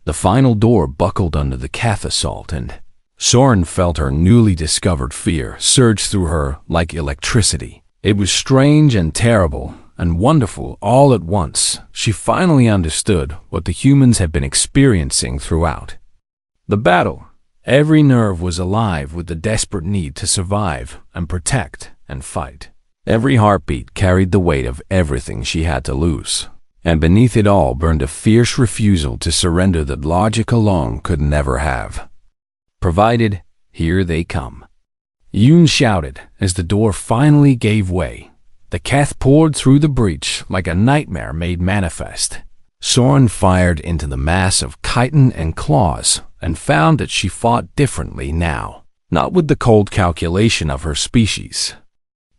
The final door buckled under the Keth assault, and Soren felt her newly discovered fear surge through her like electricity. It was strange and terrible and wonderful all at once. She finally understood what the humans had been experiencing throughout the battle. Every nerve was alive with the desperate need to survive and protect and fight. Every heartbeat carried the weight of everything she had to lose, and beneath it all burned a fierce refusal to surrender that logic alone could never have provided. Here they come, Yoon shouted as the door finally gave way. The Keth poured through the breach like a nightmare made manifest. Soren fired into the mass of chitin and claws and found that she fought differently now, not with the cold calculation of her species,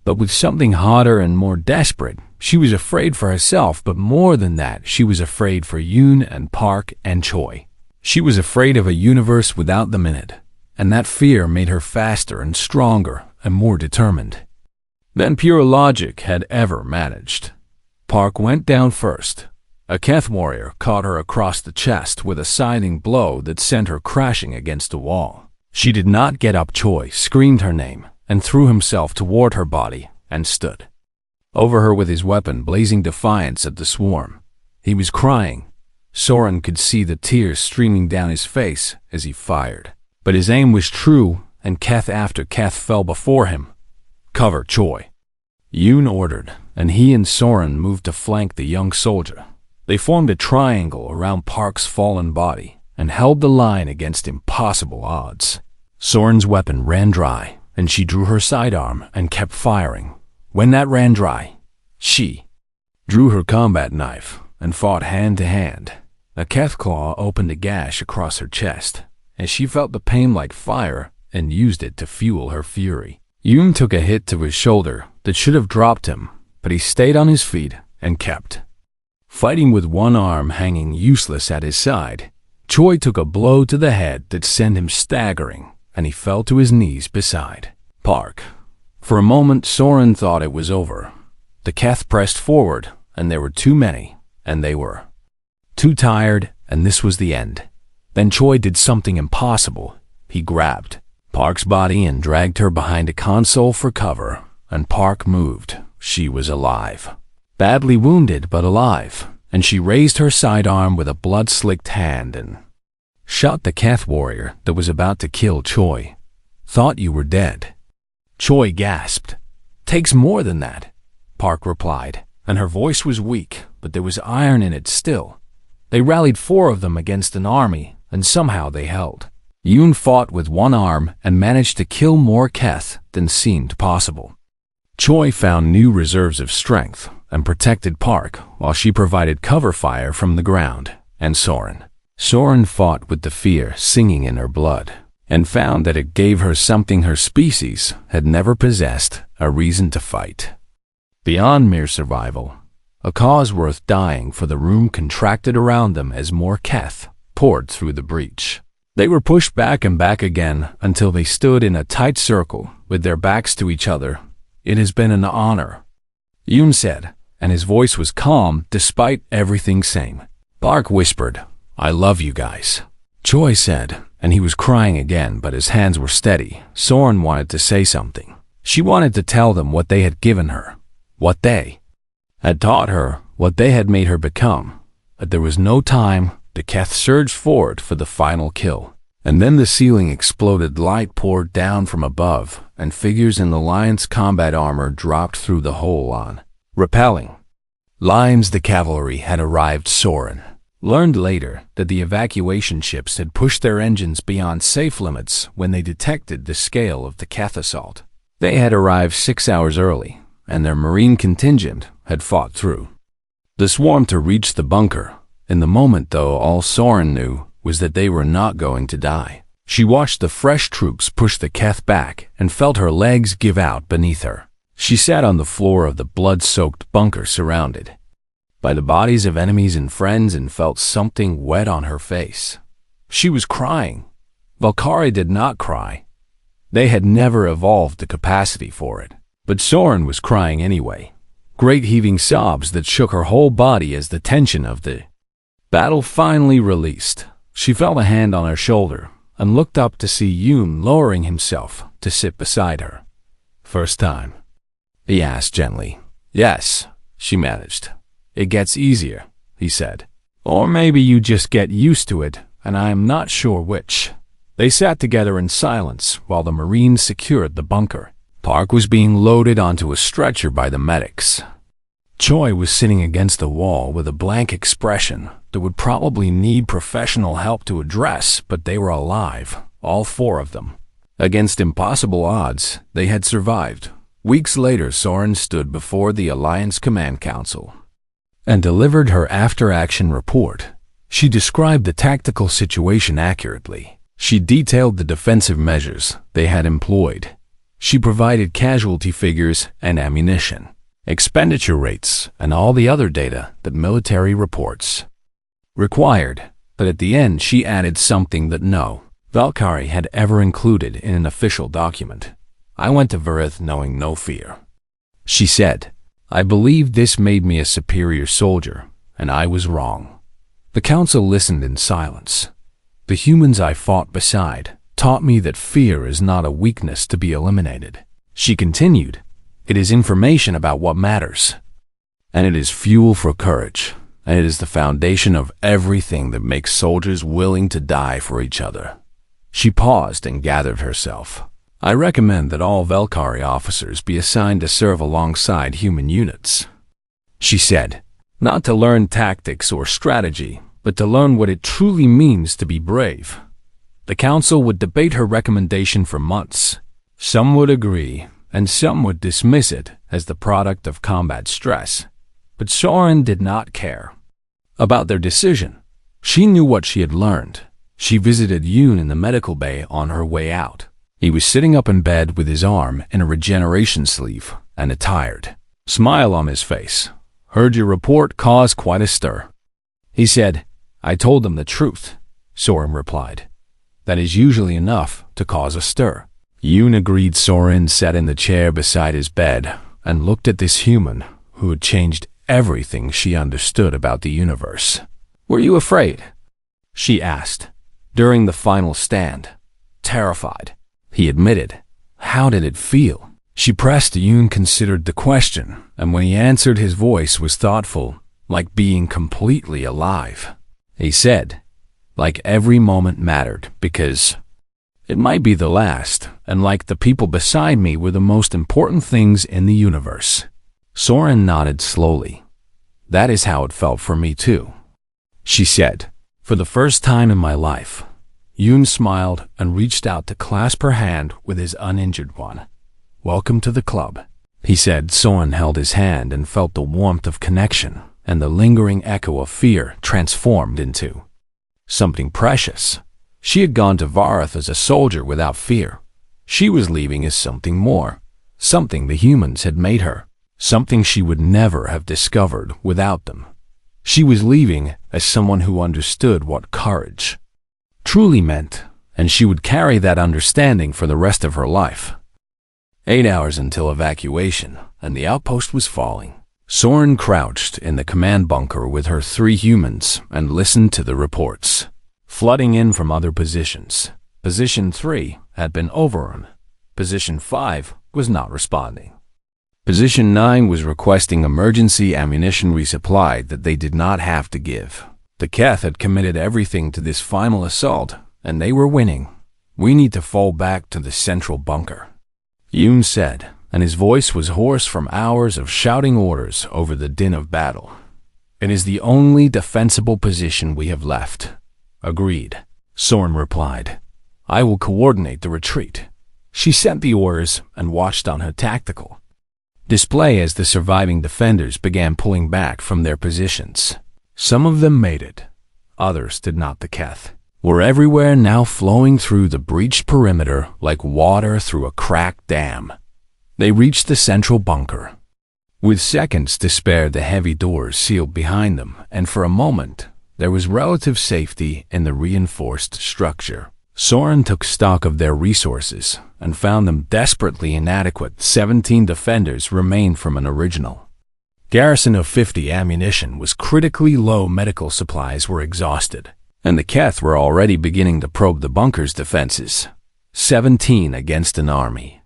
but with something hotter and more desperate. She was afraid for herself, but more than that, she was afraid for Yoon and Park and Choi. She was afraid of a universe without the Minute, and that fear made her faster and stronger and more determined than pure logic had ever managed. Park went down first. A Keth warrior caught her across the chest with a scything blow that sent her crashing against the wall. She did not get up. Choi screamed her name and threw himself toward her body and stood over her with his weapon blazing defiance at the swarm. He was crying. Soren could see the tears streaming down his face as he fired. But his aim was true, and Keth after Keth fell before him. Cover Choi, Yoon ordered, and he and Soren moved to flank the young soldier. They formed a triangle around Park's fallen body and held the line against impossible odds. Soren's weapon ran dry, and she drew her sidearm and kept firing. When that ran dry, she drew her combat knife and fought hand to hand. A Keth claw opened a gash across her chest, and she felt the pain like fire and used it to fuel her fury. Yoon took a hit to his shoulder that should have dropped him, but he stayed on his feet and kept fighting with one arm hanging useless at his side. Choi took a blow to the head that sent him staggering, and he fell to his knees beside Park. For a moment, Soren thought it was over. The Keth pressed forward, and there were too many, and they were too tired, and this was the end. Then Choi did something impossible. He grabbed Park's body and dragged her behind a console for cover, and Park moved. She was alive. Badly wounded, but alive, and she raised her sidearm with a blood-slicked hand and shot the Keth warrior that was about to kill Choi. Thought you were dead. Choi gasped. Takes more than that, Park replied, and her voice was weak, but there was iron in it still. They rallied 4 of them against an army, and somehow they held. Yoon fought with one arm and managed to kill more Keth than seemed possible. Choi found new reserves of strength and protected Park while she provided cover fire from the ground. And Soren fought with the fear singing in her blood and found that it gave her something her species had never possessed, a reason to fight. Beyond mere survival, a cause worth dying for. The room contracted around them as more Keth poured through the breach. They were pushed back and back again until they stood in a tight circle with their backs to each other. It has been an honor, Yoon said, and his voice was calm despite everything same. Park whispered, I love you guys, Choi said, and he was crying again, but his hands were steady. Soren wanted to say something. She wanted to tell them what they had given her, what they had taught her, what they had made her become. But there was no time. The Keth surged forward for the final kill. And then the ceiling exploded. Light poured down from above, and figures in the lion's combat armor dropped through the hole on repelling lines. The cavalry had arrived. Soren learned later that the evacuation ships had pushed their engines beyond safe limits when they detected the scale of the Keth assault. They had arrived 6 hours early, and their marine contingent had fought through the swarm to reach the bunker. In the moment, though, all Soren knew was that they were not going to die. She watched the fresh troops push the Keth back and felt her legs give out beneath her. She sat on the floor of the blood-soaked bunker surrounded by the bodies of enemies and friends and felt something wet on her face. She was crying. Valkyrie did not cry. They had never evolved the capacity for it. But Soren was crying anyway. Great heaving sobs that shook her whole body as the tension of the battle finally released. She felt a hand on her shoulder and looked up to see Yoon lowering himself to sit beside her. "First time?" he asked gently. "Yes," she managed. "It gets easier," he said. "Or maybe you just get used to it, and I am not sure which." They sat together in silence while the Marines secured the bunker. Park was being loaded onto a stretcher by the medics. Choi was sitting against the wall with a blank expression that would probably need professional help to address, but they were alive, all four of them. Against impossible odds, they had survived. Weeks later, Soren stood before the Alliance Command Council and delivered her after-action report. She described the tactical situation accurately. She detailed the defensive measures they had employed. She provided casualty figures and ammunition, expenditure rates, and all the other data that military reports required. But at the end, she added something that no Valkyrie had ever included in an official document. "I went to Varith knowing no fear," she said. "I believed this made me a superior soldier, and I was wrong." The council listened in silence. "The humans I fought beside taught me that fear is not a weakness to be eliminated," she continued. "It is information about what matters, and it is fuel for courage, and it is the foundation of everything that makes soldiers willing to die for each other." She paused and gathered herself. "I recommend that all Valkyrie officers be assigned to serve alongside human units," she said. "Not to learn tactics or strategy, but to learn what it truly means to be brave." The council would debate her recommendation for months. Some would agree, and some would dismiss it as the product of combat stress. But Soren did not care about their decision. She knew what she had learned. She visited Yoon in the medical bay on her way out. He was sitting up in bed with his arm in a regeneration sleeve and a tired smile on his face. "Heard your report caused quite a stir," he said. "I told them the truth," Soren replied. "That is usually enough to cause a stir." Yoon agreed. Soren sat in the chair beside his bed and looked at this human who had changed everything she understood about the universe. "Were you afraid?" she asked. "During the final stand?" "Terrified," he admitted. "How did it feel?" She pressed. Yoon considered the question, and when he answered, his voice was thoughtful, like being completely alive. He said, "Like every moment mattered, because it might be the last, and like the people beside me were the most important things in the universe." Soren nodded slowly. "That is how it felt for me too," she said. "For the first time in my life." Yoon smiled and reached out to clasp her hand with his uninjured one. "Welcome to the club," he said. Soren held his hand and felt the warmth of connection, and the lingering echo of fear transformed into something precious. She had gone to Varith as a soldier without fear. She was leaving as something more, something the humans had made her, something she would never have discovered without them. She was leaving as someone who understood what courage truly meant, and she would carry that understanding for the rest of her life. 8 hours until evacuation, and the outpost was falling. Soren crouched in the command bunker with her 3 humans and listened to the reports flooding in from other positions. Position 3 had been overrun. Position 5 was not responding. Position 9 was requesting emergency ammunition resupply that they did not have to give. The Keth had committed everything to this final assault, and they were winning. "We need to fall back to the central bunker," Yoon said, and his voice was hoarse from hours of shouting orders over the din of battle. "It is the only defensible position we have left." "Agreed," Soren replied. "I will coordinate the retreat." She sent the orders and watched on her tactical display as the surviving defenders began pulling back from their positions. Some of them made it. Others did not. The Keth were everywhere now, flowing through the breached perimeter like water through a cracked dam. They reached the central bunker. With seconds to spare, the heavy doors sealed behind them, and for a moment there was relative safety in the reinforced structure. Soren took stock of their resources and found them desperately inadequate. 17 defenders remained from an original garrison of 50. Ammunition was critically low. Medical supplies were exhausted. and the Keth were already beginning to probe the bunker's defenses. 17 against an army,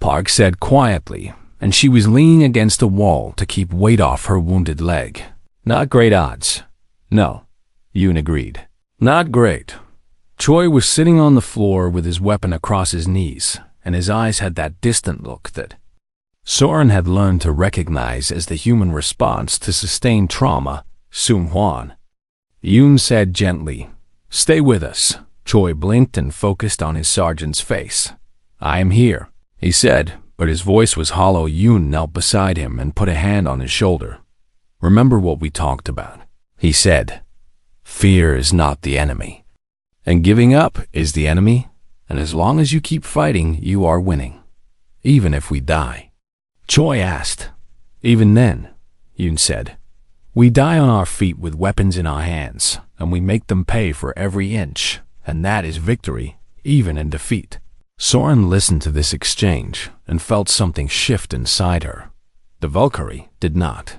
Park said quietly, and she was leaning against a wall to keep weight off her wounded leg. Not great odds. No, Yoon agreed. Not great. Choi was sitting on the floor with his weapon across his knees, and his eyes had that distant look that Soren had learned to recognize as the human response to sustained trauma. Soon-hwan. Yoon said gently, "Stay with us." Choi blinked and focused on his sergeant's face. "I am here," he said, but his voice was hollow. Yoon knelt beside him and put a hand on his shoulder. "Remember what we talked about," he said. "Fear is not the enemy, and giving up is the enemy, and as long as you keep fighting, you are winning, even if we die." Choi asked. "Even then," Yoon said, "we die on our feet with weapons in our hands, and we make them pay for every inch, and that is victory, even in defeat." Soren listened to this exchange and felt something shift inside her. The Valkyrie did not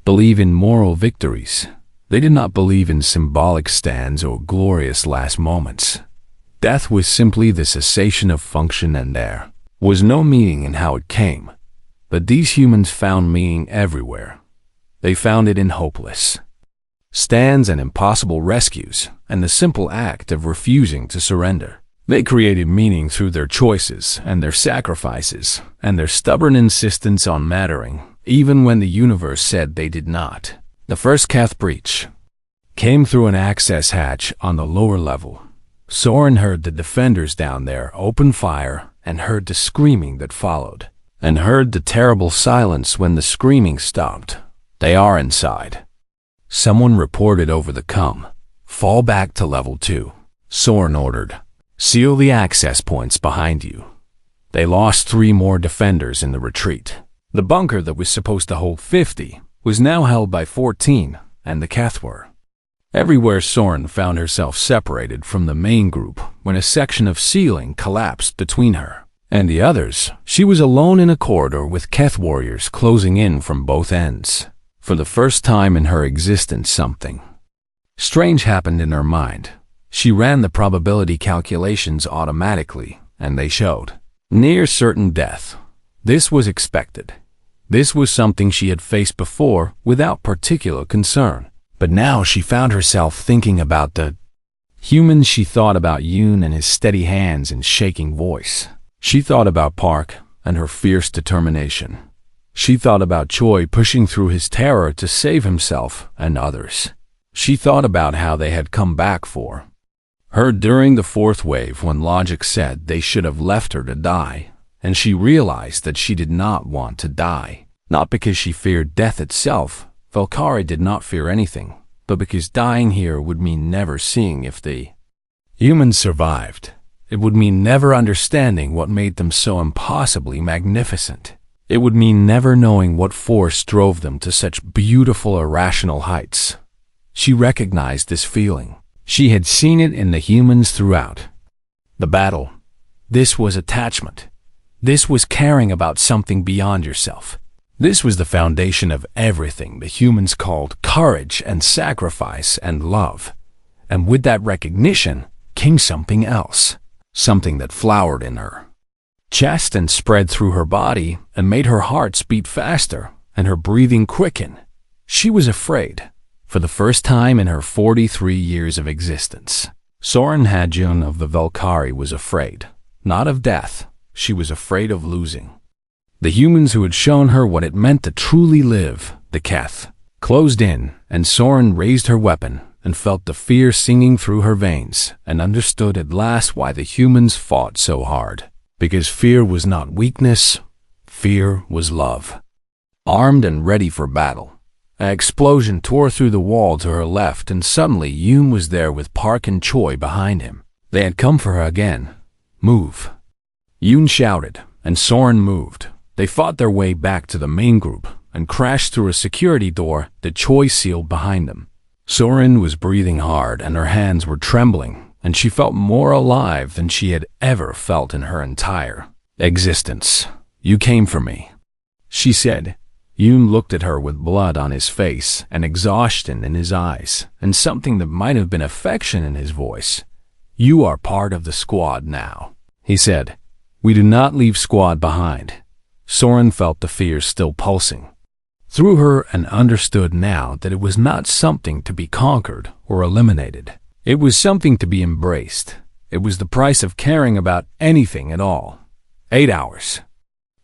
believe in moral victories. They did not believe in symbolic stands or glorious last moments. Death was simply the cessation of function, and there was no meaning in how it came. But these humans found meaning everywhere. They found it in hopeless stands and impossible rescues, and the simple act of refusing to surrender. They created meaning through their choices and their sacrifices and their stubborn insistence on mattering, even when the universe said they did not. The first Keth breach came through an access hatch on the lower level. Soren heard the defenders down there open fire and heard the screaming that followed, and heard the terrible silence when the screaming stopped. "They are inside." Someone reported over the comm. "Fall back to level 2. Soren ordered. "Seal the access points behind you." They lost 3 more defenders in the retreat. The bunker that was supposed to hold 50 was now held by 14, and the Keth were everywhere. Soren found herself separated from the main group when a section of ceiling collapsed between her and the others. She was alone in a corridor with Keth warriors closing in from both ends. For the first time in her existence, something strange happened in her mind. She ran the probability calculations automatically, and they showed near certain death. This was expected. This was something she had faced before without particular concern. But now she found herself thinking about the humans. She thought about Yoon and his steady hands and shaking voice. She thought about Park and her fierce determination. She thought about Choi pushing through his terror to save himself and others. She thought about how they had come back for her during the 4th wave when logic said they should have left her to die, and she realized that she did not want to die. Not because she feared death itself. Valkyrie did not fear anything, but because dying here would mean never seeing if the humans survived. It would mean never understanding what made them so impossibly magnificent. It would mean never knowing what force drove them to such beautiful, irrational heights. She recognized this feeling. She had seen it in the humans throughout the battle. This was attachment. This was caring about something beyond yourself. This was the foundation of everything the humans called courage and sacrifice and love. And with that recognition came something else, something that flowered in her chest and spread through her body and made her heart beat faster and her breathing quicken. She was afraid, for the first time in her 43 years of existence. Soren Hajun of the Valkyrie was afraid, not of death. She was afraid of losing. The humans who had shown her what it meant to truly live, the Keth, closed in, and Soren raised her weapon and felt the fear singing through her veins and understood at last why the humans fought so hard. Because fear was not weakness, fear was love. Armed and ready for battle, an explosion tore through the wall to her left, and suddenly Yoon was there with Park and Choi behind him. They had come for her again. "Move!" Yoon shouted, and Soren moved. They fought their way back to the main group and crashed through a security door that Choi sealed behind them. Soren was breathing hard and her hands were trembling, and she felt more alive than she had ever felt in her entire existence. "You came for me," she said. Yoon looked at her with blood on his face and exhaustion in his eyes, and something that might have been affection in his voice. "You are part of the squad now," he said. "We do not leave squad behind." Soren felt the fear still pulsing through her and understood now that it was not something to be conquered or eliminated. It was something to be embraced. It was the price of caring about anything at all. 8 hours.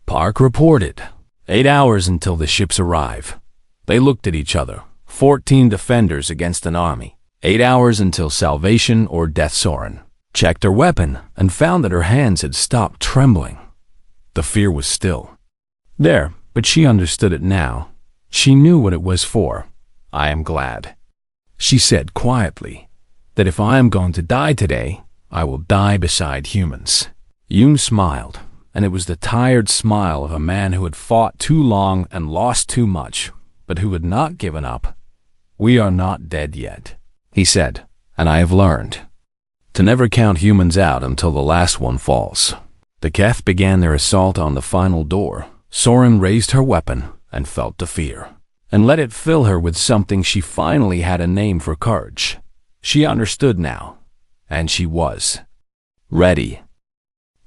Park reported. 8 hours until the ships arrive. They looked at each other. 14 defenders against an army. 8 hours until salvation or death. Soren checked her weapon and found that her hands had stopped trembling. The fear was still there, but she understood it now. She knew what it was for. "I am glad," she said quietly, "that if I am going to die today, I will die beside humans." Yoon smiled, and it was the tired smile of a man who had fought too long and lost too much, but who had not given up. "We are not dead yet," he said, "and I have learned to never count humans out until the last one falls." The Keth began their assault on the final door. Soren raised her weapon and felt the fear, and let it fill her with something. She finally had a name for courage. She understood now, and she was ready.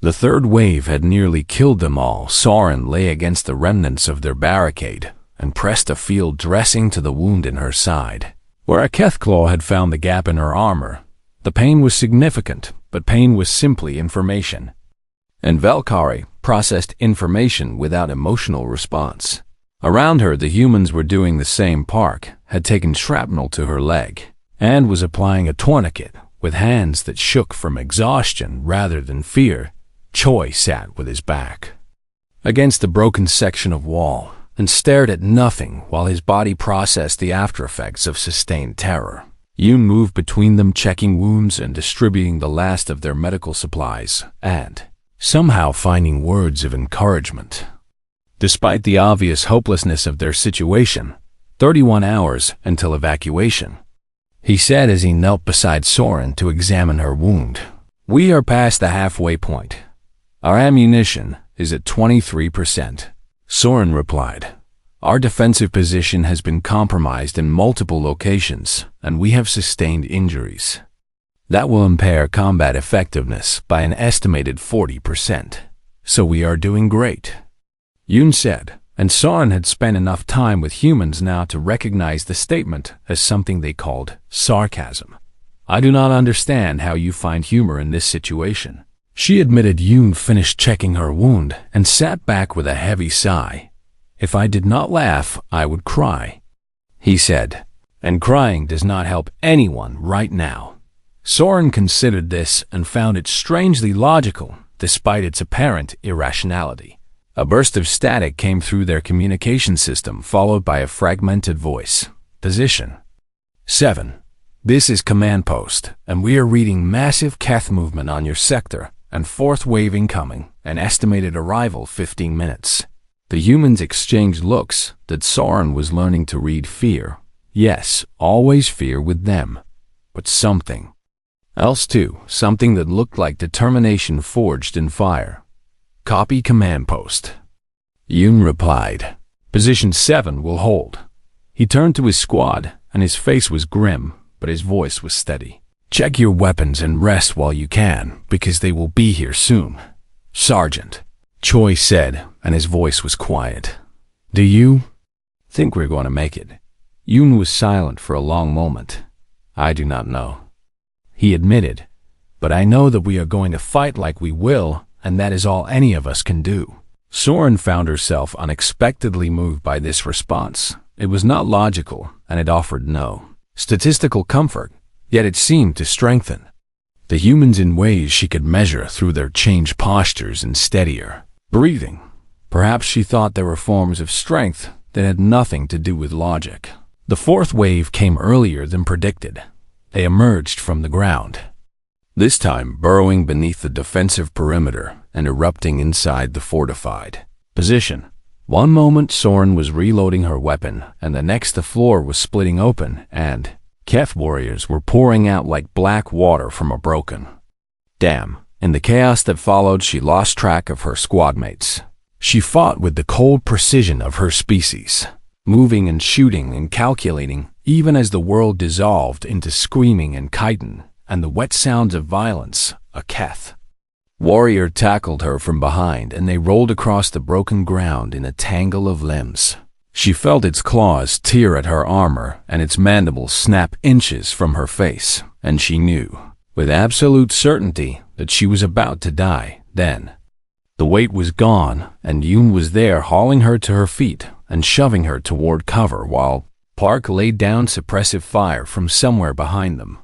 The third wave had nearly killed them all. Soren lay against the remnants of their barricade and pressed a field dressing to the wound in her side, where a Kethclaw had found the gap in her armor. The pain was significant, but pain was simply information. And Valkyrie processed information without emotional response. Around her, the humans were doing the same. Park had taken shrapnel to her leg and was applying a tourniquet with hands that shook from exhaustion rather than fear. Choi sat with his back against the broken section of wall and stared at nothing while his body processed the aftereffects of sustained terror. Yoon moved between them, checking wounds and distributing the last of their medical supplies, and somehow finding words of encouragement. Despite the obvious hopelessness of their situation, 31 hours until evacuation, he said as he knelt beside Soren to examine her wound. "We are past the halfway point. Our ammunition is at 23%. Soren replied. "Our defensive position has been compromised in multiple locations, and we have sustained injuries. That will impair combat effectiveness by an estimated 40%. So we are doing great," Yoon said, and Soren had spent enough time with humans now to recognize the statement as something they called sarcasm. "I do not understand how you find humor in this situation," she admitted. Yoon finished checking her wound and sat back with a heavy sigh. "If I did not laugh, I would cry," he said, "and crying does not help anyone right now." Soren considered this and found it strangely logical, despite its apparent irrationality. A burst of static came through their communication system, followed by a fragmented voice. "Position 7. This is Command Post, and we are reading massive Keth movement on your sector, and fourth wave incoming, an estimated arrival 15 minutes. The humans exchanged looks that Soren was learning to read fear. Yes, always fear with them, but something else too, something that looked like determination forged in fire. "Copy Command Post," Yoon replied. "Position 7 will hold." He turned to his squad, and his face was grim, but his voice was steady. "Check your weapons and rest while you can, because they will be here soon, Sergeant," Choi said, and his voice was quiet. "Do you think we're going to make it?" Yoon was silent for a long moment. "I do not know," he admitted, "but I know that we are going to fight like we will, and that is all any of us can do." Soren found herself unexpectedly moved by this response. It was not logical, and it offered no statistical comfort, yet it seemed to strengthen the humans in ways she could measure through their changed postures and steadier breathing. Perhaps she thought there were forms of strength that had nothing to do with logic. The fourth wave came earlier than predicted. They emerged from the ground, this time burrowing beneath the defensive perimeter and erupting inside the fortified position. One moment Soren was reloading her weapon, and the next the floor was splitting open, and Keth warriors were pouring out like black water from a broken dam. In the chaos that followed, she lost track of her squad mates. She fought with the cold precision of her species, moving and shooting and calculating, even as the world dissolved into screaming and chitin and the wet sounds of violence, a Keth. Warrior tackled her from behind, and they rolled across the broken ground in a tangle of limbs. She felt its claws tear at her armor and its mandibles snap inches from her face, and she knew, with absolute certainty, that she was about to die then. The weight was gone, and Yoon was there hauling her to her feet and shoving her toward cover while Park laid down suppressive fire from somewhere behind them.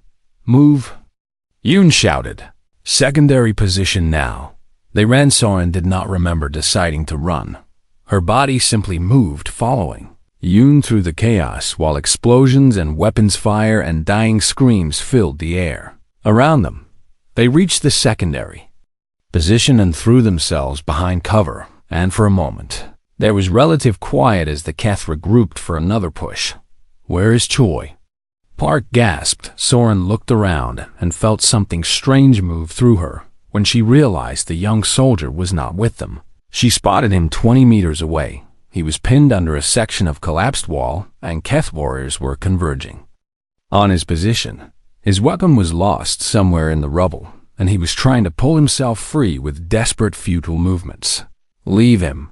"Move!" Yoon shouted. "Secondary position now." They ran. Soren did not remember deciding to run. Her body simply moved, following Yoon through the chaos while explosions and weapons fire and dying screams filled the air around them. They reached the secondary position and threw themselves behind cover, and for a moment, there was relative quiet as the Keth regrouped for another push. "Where is Choi?" Park gasped. Soren looked around and felt something strange move through her when she realized the young soldier was not with them. She spotted him 20 meters away. He was pinned under a section of collapsed wall, and Keth warriors were converging on his position. His weapon was lost somewhere in the rubble, and he was trying to pull himself free with desperate, futile movements. "Leave him,"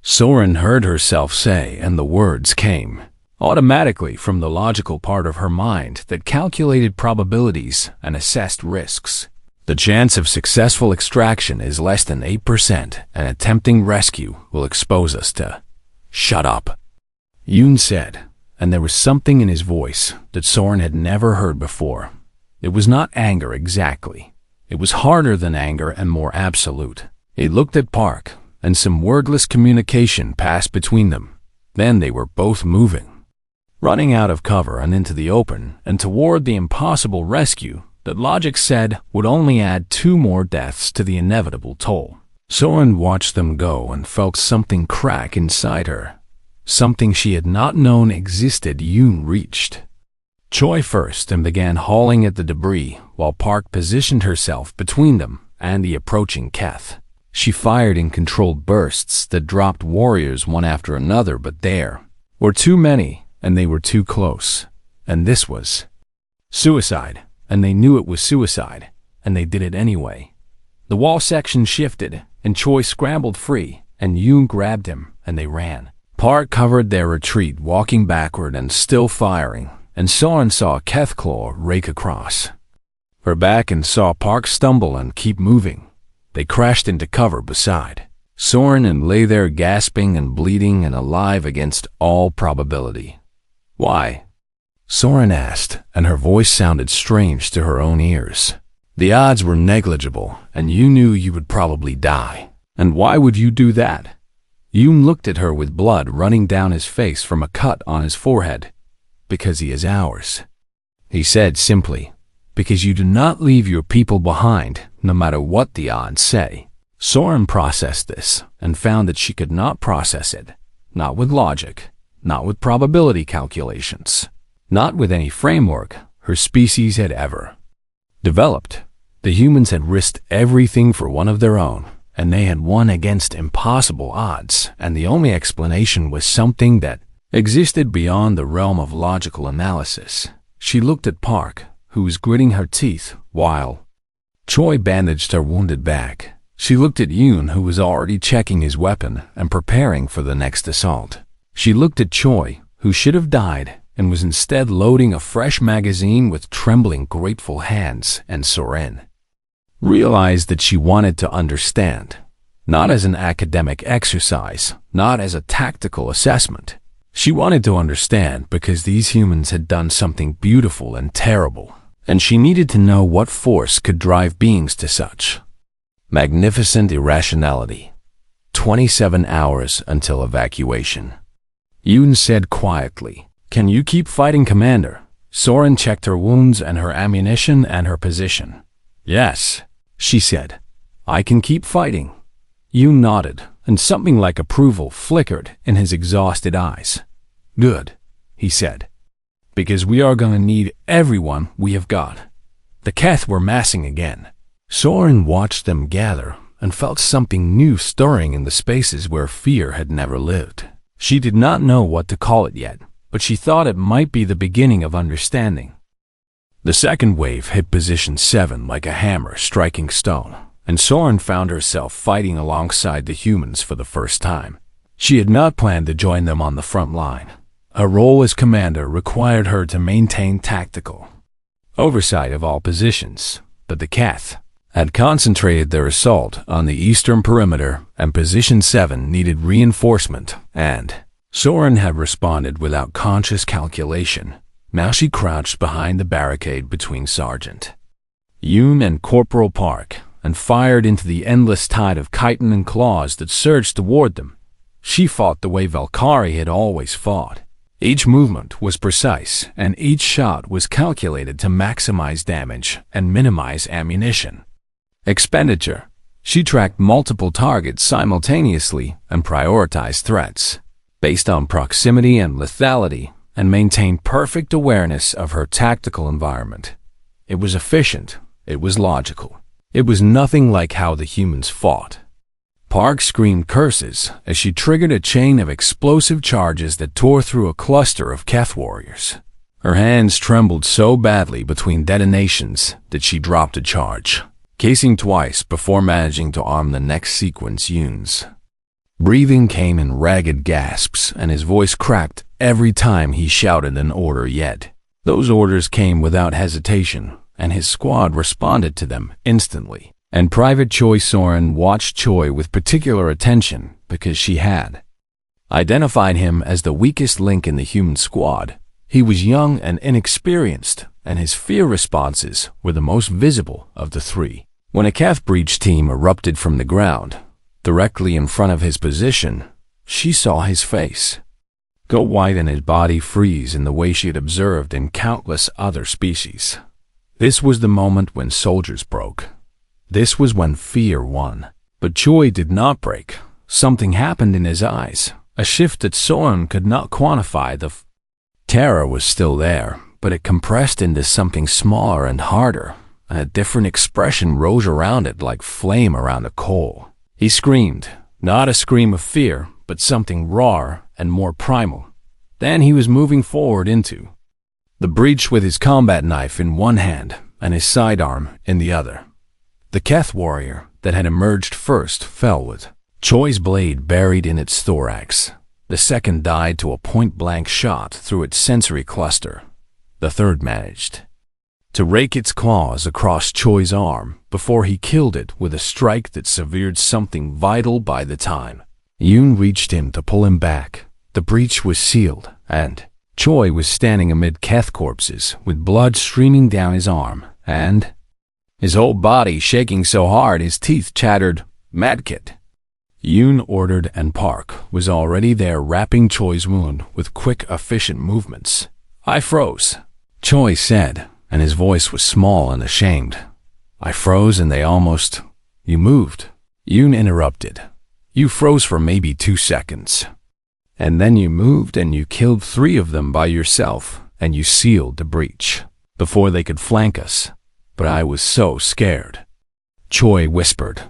Soren heard herself say, and the words came automatically from the logical part of her mind that calculated probabilities and assessed risks. "The chance of successful extraction is less than 8%, and attempting rescue will expose us to—" "Shut up," Yoon said, and there was something in his voice that Soren had never heard before. It was not anger exactly. It was harder than anger and more absolute. He looked at Park, and some wordless communication passed between them. Then they were both moving, running out of cover and into the open and toward the impossible rescue that logic said would only add 2 more deaths to the inevitable toll. Soren watched them go and felt something crack inside her. Something she had not known existed. Yoon reached Choi first and began hauling at the debris while Park positioned herself between them and the approaching Keth. She fired in controlled bursts that dropped warriors one after another, but there were too many, and they were too close. And this was suicide, and they knew it was suicide, and they did it anyway. The wall section shifted, and Choi scrambled free, and Yoon grabbed him, and they ran. Park covered their retreat, walking backward and still firing, and Soren saw a Keth claw rake across her back and saw Park stumble and keep moving. They crashed into cover beside Soren and lay there gasping and bleeding and alive against all probability. "Why?" Soren asked, and her voice sounded strange to her own ears. "The odds were negligible, and you knew you would probably die. And why would you do that?" Yoon looked at her with blood running down his face from a cut on his forehead. "Because he is ours," he said simply. "Because you do not leave your people behind, no matter what the odds say." Soren processed this and found that she could not process it. Not with logic, not with probability calculations, not with any framework her species had ever developed. The humans had risked everything for one of their own, and they had won against impossible odds, and the only explanation was something that existed beyond the realm of logical analysis. She looked at Park, who was gritting her teeth, while Choi bandaged her wounded back. She looked at Yoon, who was already checking his weapon and preparing for the next assault. She looked at Choi, who should have died, and was instead loading a fresh magazine with trembling, grateful hands, and Soren realized that she wanted to understand, not as an academic exercise, not as a tactical assessment. She wanted to understand because these humans had done something beautiful and terrible, and she needed to know what force could drive beings to such magnificent irrationality. 27 hours until evacuation. Yoon said quietly, "Can you keep fighting, Commander?" Soren checked her wounds and her ammunition and her position. "Yes," she said. "I can keep fighting." Yoon nodded, and something like approval flickered in his exhausted eyes. "Good," he said. "Because we are going to need everyone we have got." The Keth were massing again. Soren watched them gather and felt something new stirring in the spaces where fear had never lived. She did not know what to call it yet, but she thought it might be the beginning of understanding. The second wave hit position 7 like a hammer striking stone, and Soren found herself fighting alongside the humans for the first time. She had not planned to join them on the front line. Her role as commander required her to maintain tactical oversight of all positions, but the Keth had concentrated their assault on the eastern perimeter, and Position 7 needed reinforcement, and Soren had responded without conscious calculation. Now she crouched behind the barricade between Sergeant Yoon and Corporal Park and fired into the endless tide of chitin and claws that surged toward them. She fought the way Valkyrie had always fought. Each movement was precise, and each shot was calculated to maximize damage and minimize ammunition expenditure. She tracked multiple targets simultaneously and prioritized threats based on proximity and lethality, and maintained perfect awareness of her tactical environment. It was efficient. It was logical. It was nothing like how the humans fought. Park screamed curses as she triggered a chain of explosive charges that tore through a cluster of Keth warriors. Her hands trembled so badly between detonations that she dropped a charge, casing twice before managing to arm the next sequence Yoon's. Breathing came in ragged gasps, and his voice cracked every time he shouted an order yet. Those orders came without hesitation, and his squad responded to them instantly. And Private Choi Soren watched Choi with particular attention because she had identified him as the weakest link in the human squad. He was young and inexperienced, and his fear responses were the most visible of the three. When a Keth breach team erupted from the ground, directly in front of his position, she saw his face go white and his body freeze in the way she had observed in countless other species. This was the moment when soldiers broke. This was when fear won. But Choi did not break. Something happened in his eyes, a shift that Soren could not quantify. The terror was still there, but it compressed into something smaller and harder, and a different expression rose around it like flame around a coal. He screamed, not a scream of fear, but something rawer and more primal. Then he was moving forward into the breach with his combat knife in one hand and his sidearm in the other. The Keth warrior that had emerged first fell with Choi's blade buried in its thorax. The second died to a point-blank shot through its sensory cluster. The third managed to rake its claws across Choi's arm before he killed it with a strike that severed something vital by the time Yoon reached him to pull him back. The breach was sealed, and Choi was standing amid Keth corpses with blood streaming down his arm, and his whole body shaking so hard his teeth chattered, "Medkit." Yoon ordered, and Park was already there wrapping Choi's wound with quick, efficient movements. "I froze," Choi said, and his voice was small and ashamed. "I froze and they almost—" "You moved," Yoon interrupted. "You froze for maybe 2 seconds. And then you moved and you killed 3 of them by yourself, and you sealed the breach before they could flank us. But I was so scared." Choi whispered.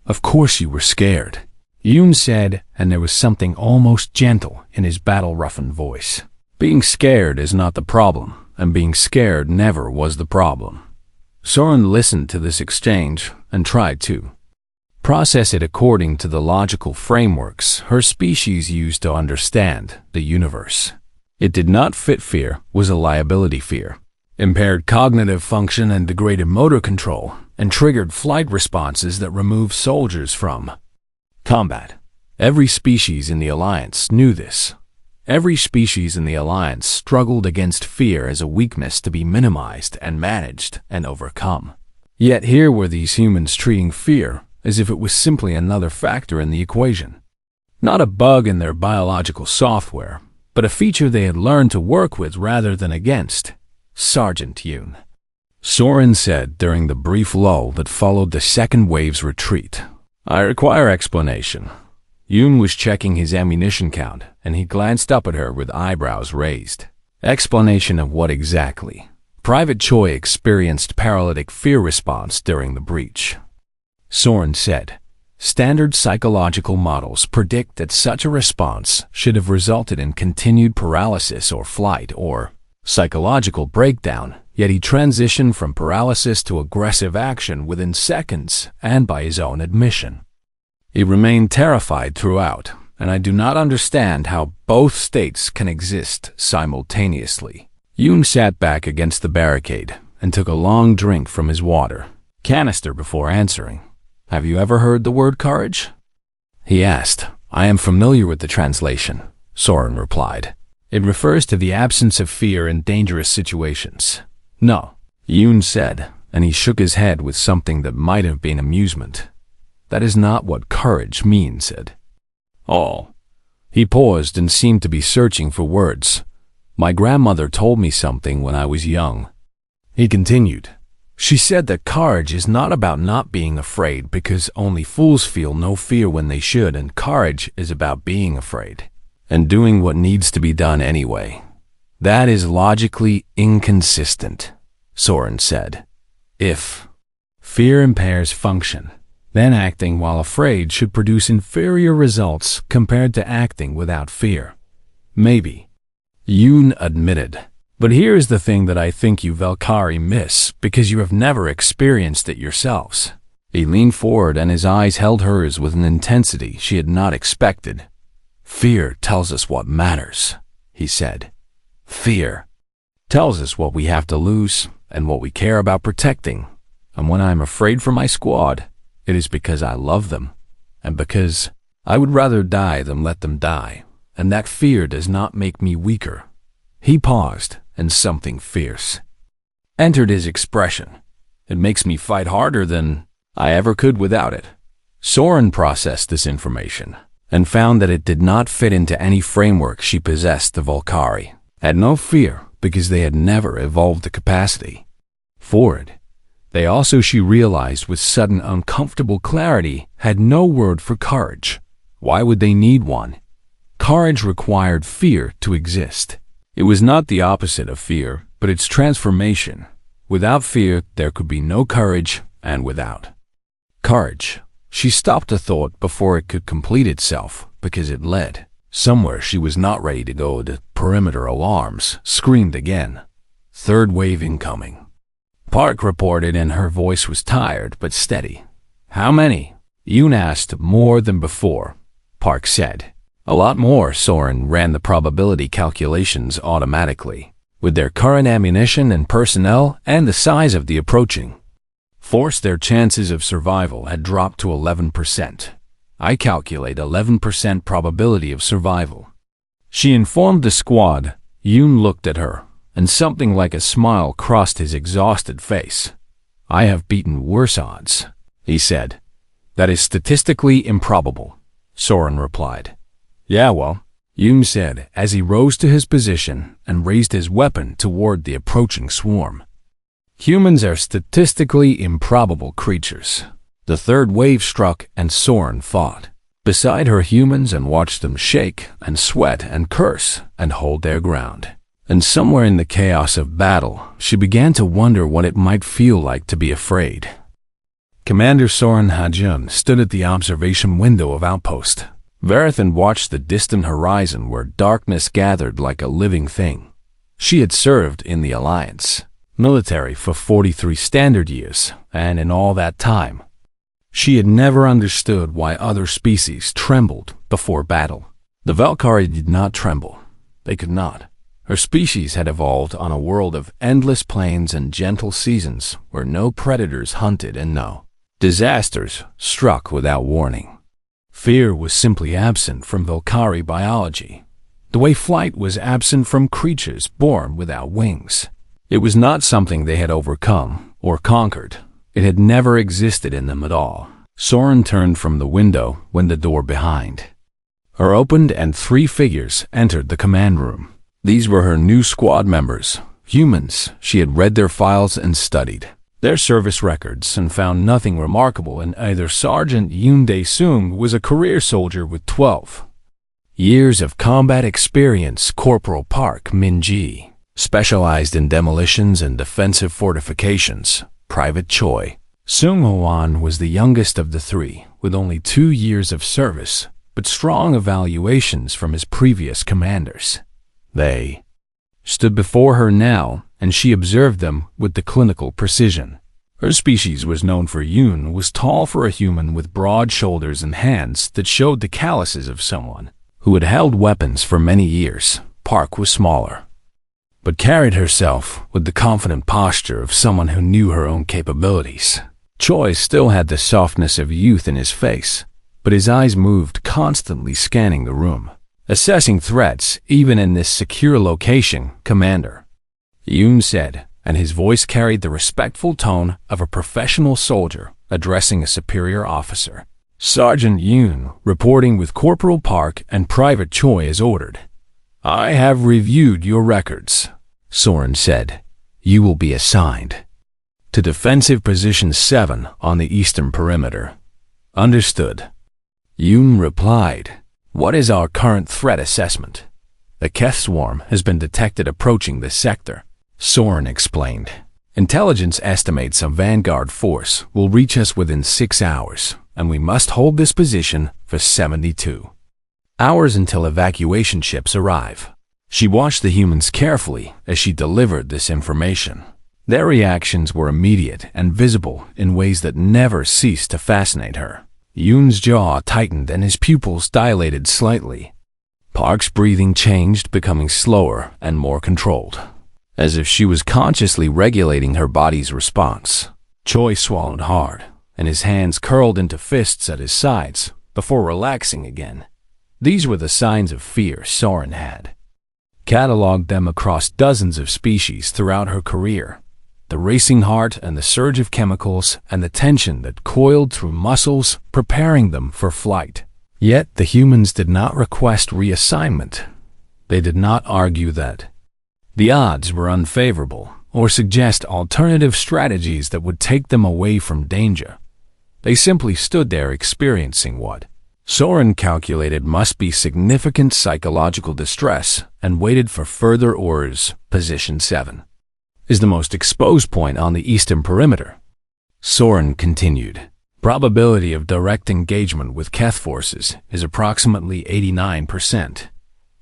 "Of course you were scared," Yoon said, and there was something almost gentle in his battle-roughened voice. "Being scared is not the problem, and being scared never was the problem." Soren listened to this exchange and tried to process it according to the logical frameworks her species used to understand the universe. It did not fit. Fear was a liability fear, impaired cognitive function and degraded motor control, and triggered flight responses that removed soldiers from combat. Every species in the Alliance knew this. Every species in the Alliance struggled against fear as a weakness to be minimized and managed and overcome. Yet here were these humans treating fear as if it was simply another factor in the equation. Not a bug in their biological software, but a feature they had learned to work with rather than against. "Sergeant Yoon," Soren said during the brief lull that followed the second wave's retreat, "I require explanation." Yoon was checking his ammunition count, and he glanced up at her with eyebrows raised. "Explanation of what exactly?" Private Choi experienced paralytic fear response during the breach, Soren said. Standard psychological models predict that such a response should have resulted in continued paralysis or flight or psychological breakdown, yet he transitioned from paralysis to aggressive action within seconds and by his own admission. He remained terrified throughout, and I do not understand how both states can exist simultaneously. Yoon sat back against the barricade and took a long drink from his water canister before answering. "Have you ever heard the word courage?" he asked. "I am familiar with the translation," Soren replied. "It refers to the absence of fear in dangerous situations." "No," Yoon said, and he shook his head with something that might have been amusement. "That is not what courage means," said. "Oh." He paused and seemed to be searching for words. "My grandmother told me something when I was young." He continued. "She said that courage is not about not being afraid because only fools feel no fear when they should, and courage is about being afraid and doing what needs to be done anyway. That is logically inconsistent," Soren said. "If fear impairs function, then acting while afraid should produce inferior results compared to acting without fear." "Maybe," Yoon admitted. "But here is the thing that I think you Valkyrie miss because you have never experienced it yourselves." He leaned forward and his eyes held hers with an intensity she had not expected. "Fear tells us what matters," he said. "Fear tells us what we have to lose and what we care about protecting. And when I am afraid for my squad, it is because I love them and because I would rather die than let them die. And that fear does not make me weaker." He paused, and something fierce entered his expression. "It makes me fight harder than I ever could without it." Soren processed this information and found that it did not fit into any framework she possessed. The Valkyrie had no fear because they had never evolved the capacity for it. They also, she realized with sudden uncomfortable clarity, had no word for courage. Why would they need one? Courage required fear to exist. It was not the opposite of fear, but its transformation. Without fear, there could be no courage, and without courage, she stopped a thought before it could complete itself, because it led somewhere she was not ready to go. The perimeter alarms screamed again. "Third wave incoming," Park reported, and her voice was tired but steady. "How many?" Yoon asked. "More than before," Park said. "A lot more." Soren ran the probability calculations automatically. With their current ammunition and personnel and the size of the approaching force, their chances of survival had dropped to 11%. "I calculate 11% probability of survival," she informed the squad. Yoon looked at her, and something like a smile crossed his exhausted face. "I have beaten worse odds," he said. "That is statistically improbable," Soren replied. "Yeah, well," Yoon said as he rose to his position and raised his weapon toward the approaching swarm. "Humans are statistically improbable creatures." The third wave struck and Soren fought beside her humans and watched them shake and sweat and curse and hold their ground. And somewhere in the chaos of battle, she began to wonder what it might feel like to be afraid. Commander Soren Hajun stood at the observation window of Outpost Verithan watched the distant horizon where darkness gathered like a living thing. She had served in the Alliance military for 43 standard years, and in all that time, she had never understood why other species trembled before battle. The Valkyrie did not tremble. They could not. Her species had evolved on a world of endless plains and gentle seasons where no predators hunted and no disasters struck without warning. Fear was simply absent from Valkyrie biology, the way flight was absent from creatures born without wings. It was not something they had overcome or conquered. It had never existed in them at all. Soren turned from the window when the door behind her opened and 3 figures entered the command room. These were her new squad members, humans. She had read their files and studied their service records and found nothing remarkable in either. Sergeant Yoon Dae-sung was a career soldier with 12 years of combat experience. Corporal Park Min-ji specialized in demolitions and defensive fortifications. Private Choi Sung-hwan was the youngest of the 3, with only 2 years of service, but strong evaluations from his previous commanders. They stood before her now, and she observed them with the clinical precision. Her species was known for Yoon was tall for a human with broad shoulders and hands that showed the calluses of someone who had held weapons for many years. Park was smaller, but carried herself with the confident posture of someone who knew her own capabilities. Choi still had the softness of youth in his face, but his eyes moved, constantly scanning the room, assessing threats even in this secure location. "Commander," Yoon said, and his voice carried the respectful tone of a professional soldier addressing a superior officer. "Sergeant Yoon, reporting with Corporal Park and Private Choi as ordered." "I have reviewed your records," Soren said. "You will be assigned to Defensive Position 7 on the eastern perimeter." "Understood," Yoon replied. "What is our current threat assessment?" "A Keth swarm has been detected approaching this sector," Soren explained. "Intelligence estimates a vanguard force will reach us within 6 hours, and we must hold this position for 72 hours until evacuation ships arrive." She watched the humans carefully as she delivered this information. Their reactions were immediate and visible in ways that never ceased to fascinate her. Yoon's jaw tightened and his pupils dilated slightly. Park's breathing changed, becoming slower and more controlled, as if she was consciously regulating her body's response. Choi swallowed hard, and his hands curled into fists at his sides before relaxing again. These were the signs of fear Soren had cataloged them across dozens of species throughout her career. The racing heart and the surge of chemicals and the tension that coiled through muscles, preparing them for flight. Yet the humans did not request reassignment. They did not argue that the odds were unfavorable or suggest alternative strategies that would take them away from danger. They simply stood there experiencing what Soren calculated must be significant psychological distress and waited for further orders. Position 7 is the most exposed point on the eastern perimeter, Soren continued. Probability of direct engagement with Keth forces is approximately 89%.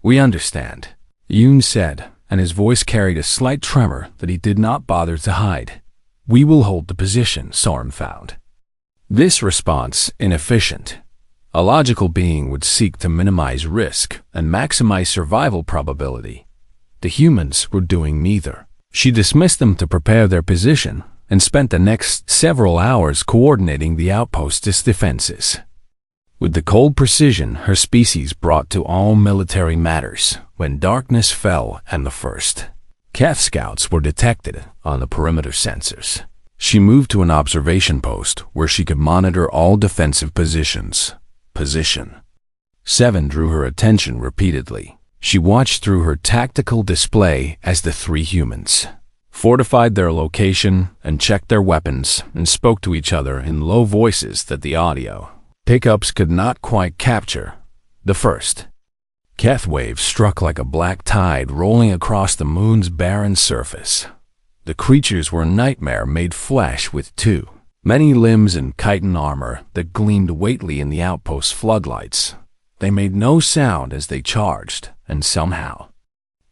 "We understand," Yoon said, and his voice carried a slight tremor that he did not bother to hide. "We will hold the position," Soren found this response inefficient. A logical being would seek to minimize risk and maximize survival probability. The humans were doing neither. She dismissed them to prepare their position and spent the next several hours coordinating the outpost's defenses. With the cold precision her species brought to all military matters, when darkness fell and the first Keth scouts were detected on the perimeter sensors, she moved to an observation post where she could monitor all defensive positions. Position 7 drew her attention repeatedly. She watched through her tactical display as the 3 humans fortified their location and checked their weapons and spoke to each other in low voices that the audio pickups could not quite capture. The first Keth wave struck like a black tide rolling across the moon's barren surface. The creatures were nightmare-made flesh with many limbs and chitin armor that gleamed weightily in the outpost's floodlights. They made no sound as they charged, and somehow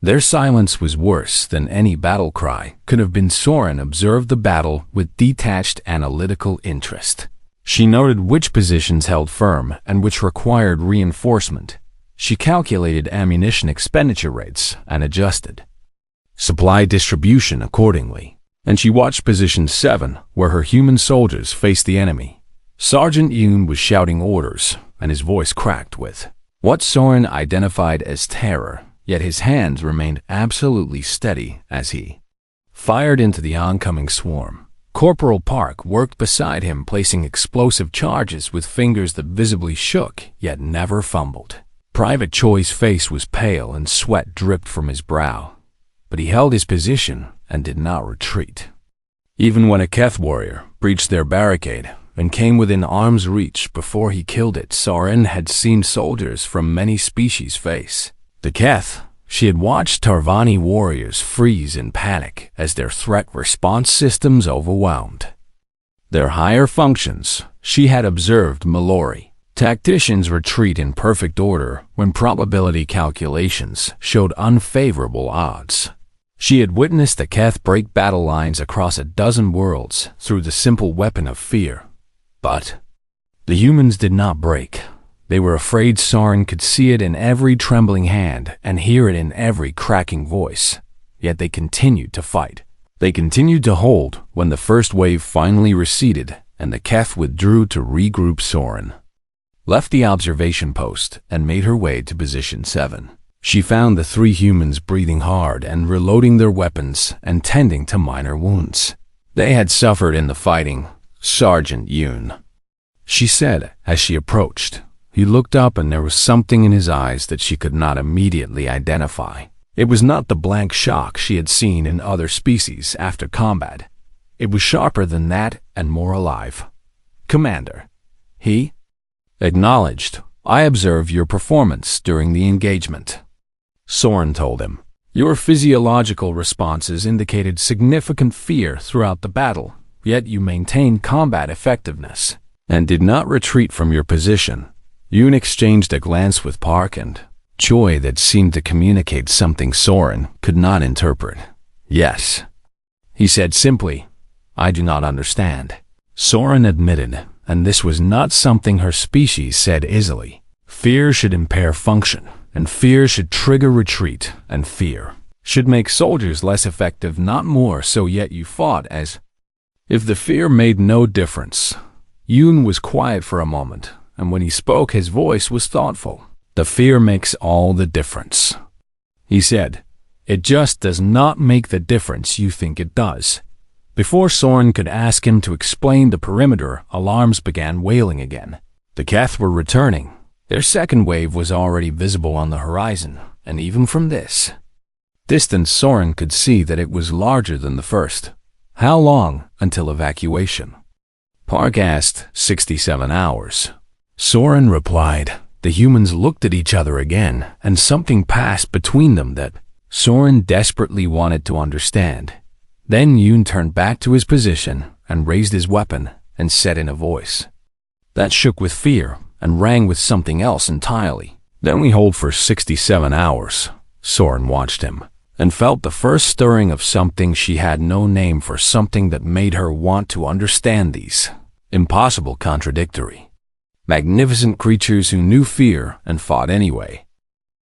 their silence was worse than any battle cry could have been. Soren observed the battle with detached analytical interest. She noted which positions held firm and which required reinforcement. She calculated ammunition expenditure rates and adjusted supply distribution accordingly. And she watched Position 7, where her human soldiers faced the enemy. Sergeant Yoon was shouting orders, and his voice cracked with what Soren identified as terror, yet his hands remained absolutely steady as he fired into the oncoming swarm. Corporal Park worked beside him, placing explosive charges with fingers that visibly shook, yet never fumbled. Private Choi's face was pale and sweat dripped from his brow, but he held his position and did not retreat. Even when a Keth warrior breached their barricade and came within arm's reach before he killed it, Soren had seen soldiers from many species face the Keth. She had watched Tarvani warriors freeze in panic as their threat response systems overwhelmed their higher functions. She had observed Mallory. Tacticians retreat in perfect order when probability calculations showed unfavorable odds. She had witnessed the Keth break battle lines across a dozen worlds through the simple weapon of fear. But the humans did not break. They were afraid Soren could see it in every trembling hand and hear it in every cracking voice. Yet they continued to fight. They continued to hold when the first wave finally receded and the Keth withdrew to regroup. Soren left the observation post and made her way to position 7. She found the 3 humans breathing hard and reloading their weapons and tending to minor wounds. They had suffered in the fighting, Sergeant Yoon, she said as she approached. He looked up and there was something in his eyes that she could not immediately identify. It was not the blank shock she had seen in other species after combat. It was sharper than that and more alive. "Commander," he acknowledged, "I observed your performance during the engagement." Soren told him, "Your physiological responses indicated significant fear throughout the battle, yet you maintained combat effectiveness and did not retreat from your position." Yoon exchanged a glance with Park and Choi that seemed to communicate something Soren could not interpret. "Yes," he said simply, "I do not understand." Soren admitted, and this was not something her species said easily. Fear should impair function, and fear should trigger retreat, and fear should make soldiers less effective, not more so, yet you fought as if the fear made no difference. Yoon was quiet for a moment, and when he spoke his voice was thoughtful. "The fear makes all the difference," he said. "It just does not make the difference you think it does." Before Soren could ask him to explain the perimeter, alarms began wailing again. The Keth were returning. Their second wave was already visible on the horizon, and even from this distance Soren could see that it was larger than the first. "How long until evacuation?" Park asked. 67 hours. Soren replied. The humans looked at each other again, and something passed between them that Soren desperately wanted to understand. Then Yoon turned back to his position and raised his weapon and said in a voice that shook with fear and rang with something else entirely, "Then we hold for 67 hours. Soren watched him and felt the first stirring of something she had no name for, something that made her want to understand these impossible, contradictory, magnificent creatures who knew fear and fought anyway.